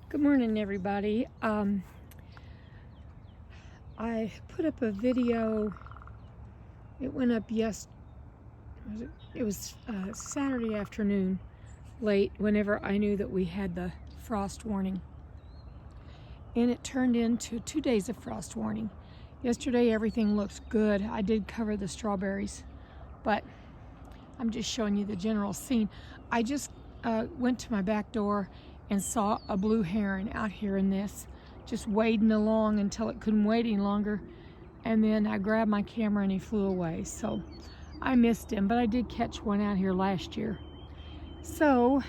Good morning, everybody. I put up a video. It went up it was Saturday afternoon, late, whenever I knew that we had the frost warning. And it turned into 2 days of frost warning. Yesterday, everything looked good. I did cover the strawberries, but I'm just showing you the general scene. I just went to my back door and saw a blue heron out here in this, just wading along until it couldn't wait any longer. And then I grabbed my camera and he flew away. So I missed him, but I did catch one out here last year. So,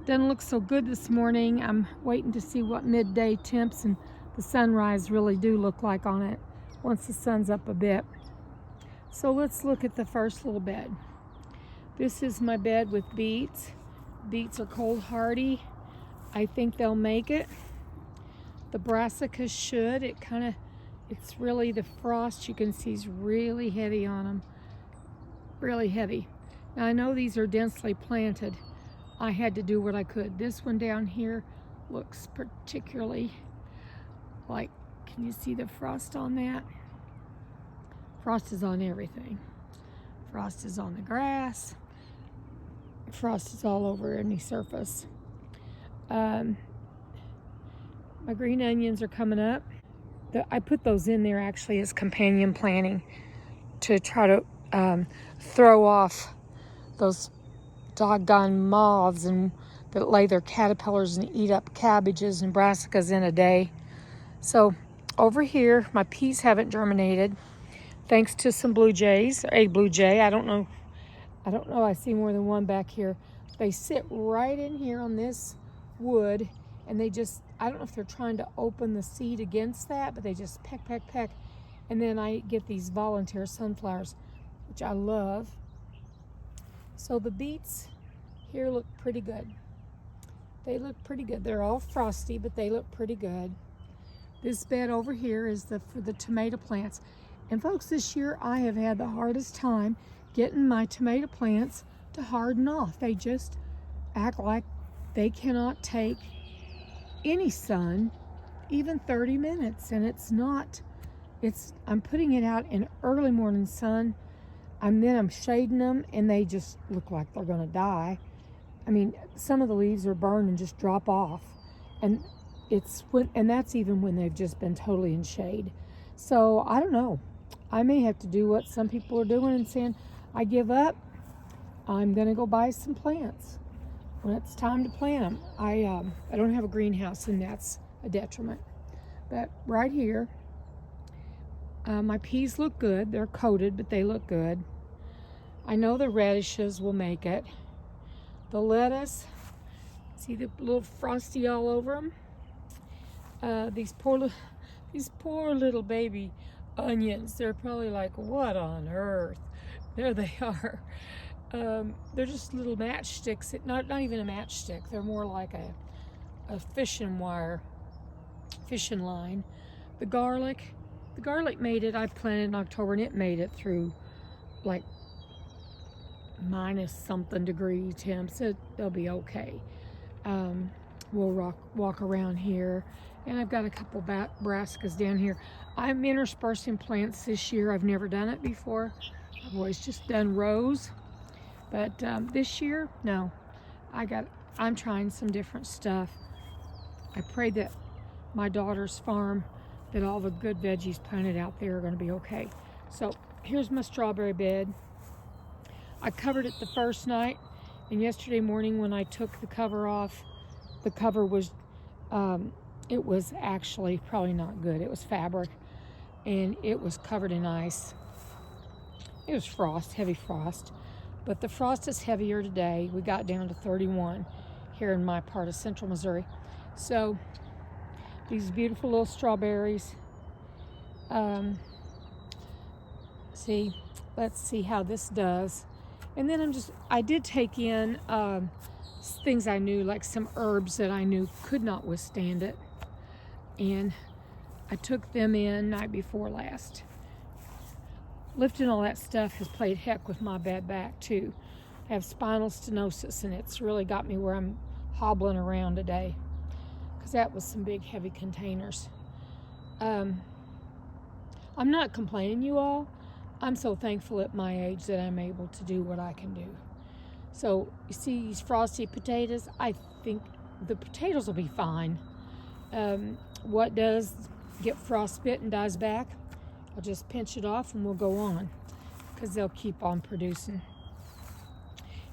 doesn't look so good this morning. I'm waiting to see what midday temps and the sunrise really do look like on it once the sun's up a bit. So let's look at the first little bed. This is my bed with beets. Beets are cold hardy. I think they'll make it. The brassicas should. It's really the frost you can see is really heavy on them. Really heavy. Now I know these are densely planted. I had to do what I could. This one down here looks particularly like, can you see the frost on that? Frost is on everything. Frost is on the grass. Frost is all over any surface. My green onions are coming up. I put those in there actually as companion planting to try to throw off those doggone moths and that lay their caterpillars and eat up cabbages and brassicas in a day. So over here, my peas haven't germinated thanks to some blue jays, a blue jay. I don't know, I see more than one back here. They sit right in here on this wood and they just, I don't know if they're trying to open the seed against that, but they just peck, peck, peck. And then I get these volunteer sunflowers, which I love. So the beets here look pretty good. They look pretty good. They're all frosty, but they look pretty good. This bed over here is for the tomato plants. And folks, this year I have had the hardest time getting my tomato plants to harden off. They just act like they cannot take any sun, even 30 minutes. And I'm putting it out in early morning sun, and then I'm shading them and they just look like they're gonna die. I mean, some of the leaves are burned and just drop off. And that's even when they've just been totally in shade. So I don't know. I may have to do what some people are doing and saying, I give up. I'm gonna go buy some plants when it's time to plant them. I don't have a greenhouse, and that's a detriment. But right here, my peas look good. They're coated, but they look good. I know the radishes will make it. The lettuce, see the little frosty all over them? These poor little baby onions. They're probably like, what on earth? There they are. They're just little matchsticks. Not even a matchstick. They're more like a fishing line. The garlic made it. I planted in October and it made it through like minus something degree temps. They'll be okay. We'll walk around here, and I've got a couple brassicas down here. I'm interspersing plants this year. I've never done it before. I've always just done rows, but this year, no. I'm trying some different stuff. I pray that my daughter's farm, that all the good veggies planted out there are going to be okay. So here's my strawberry bed. I covered it the first night, and yesterday morning when I took the cover off, the cover was, it was actually probably not good. It was fabric, and it was covered in ice. It was frost, heavy frost, but the frost is heavier today. We got down to 31 here in my part of central Missouri. So these beautiful little strawberries. Let's see how this does. And then I did take in things I knew, like some herbs that I knew could not withstand it. And I took them in night before last. Lifting all that stuff has played heck with my bad back too. I have spinal stenosis, and it's really got me where I'm hobbling around today. because that was some big heavy containers. I'm not complaining, you all. I'm so thankful at my age that I'm able to do what I can do. So you see these frosty potatoes, I think the potatoes will be fine. What does get frostbit and dies back, I'll just pinch it off and we'll go on, because they'll keep on producing.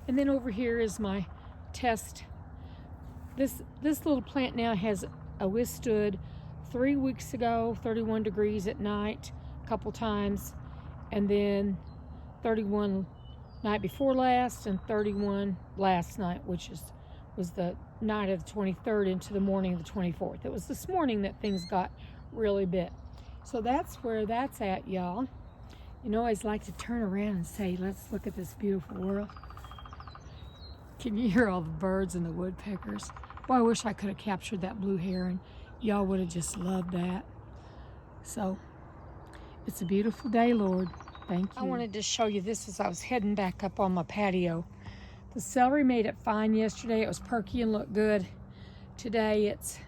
And then over here is my test. This little plant now has withstood 3 weeks ago 31 degrees at night a couple times, and then 31 night before last and 31 last night, which was the night of the 23rd into the morning of the 24th. It was this morning that things got really bit. So that's where that's at, y'all. You know, I always like to turn around and say, let's look at this beautiful world. Can you hear all the birds and the woodpeckers? Boy, I wish I could have captured that blue heron. Y'all would have just loved that. So, it's a beautiful day, Lord. Thank you. I wanted to show you this as I was heading back up on my patio. The celery made it fine yesterday. It was perky and looked good. Today it's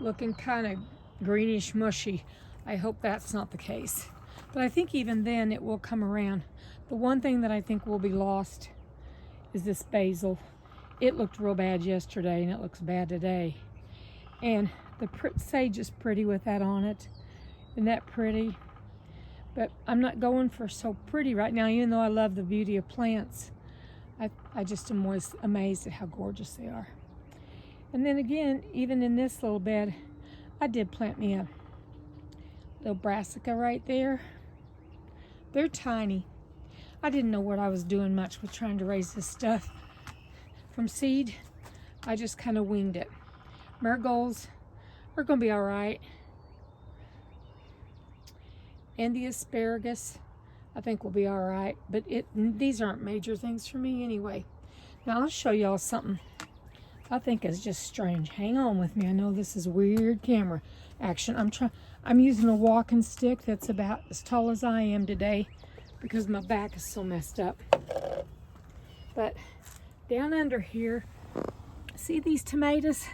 looking kind of greenish mushy. I hope that's not the case. But I think even then it will come around. The one thing that I think will be lost is this basil. It looked real bad yesterday and it looks bad today. And the sage is pretty with that on it. Isn't that pretty? But I'm not going for so pretty right now, even though I love the beauty of plants. I just am always amazed at how gorgeous they are. And then again, even in this little bed, I did plant me a little brassica right there. They're tiny. I didn't know what I was doing much with trying to raise this stuff from seed. I just kind of winged it. Marigolds are going to be all right. And the asparagus, I think will be all right. But these aren't major things for me anyway. Now I'll show y'all something I think is just strange. Hang on with me. I know this is weird camera action. I'm using a walking stick that's about as tall as I am today because my back is so messed up. But down under here, see these tomatoes?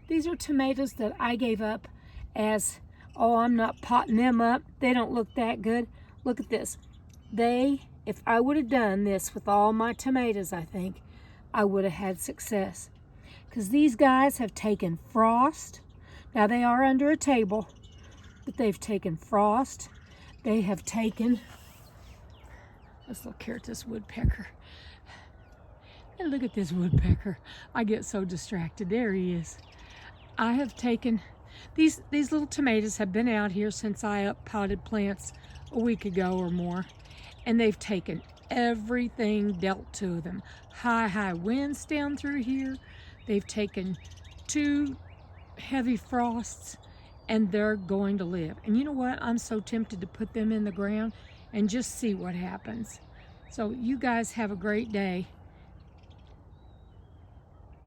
These are tomatoes that I gave up as, oh, I'm not potting them up. They don't look that good. Look at this. If I would have done this with all my tomatoes, I think I would have had success. Because these guys have taken frost. Now they are under a table, but they've taken frost. They have taken, let's look here at this woodpecker. And look at this woodpecker. I get so distracted. There he is. I have taken, these little tomatoes have been out here since I potted plants a week ago or more. And they've taken everything dealt to them. High winds down through here. They've taken 2 heavy frosts and they're going to live. And you know what? I'm so tempted to put them in the ground and just see what happens. So you guys have a great day.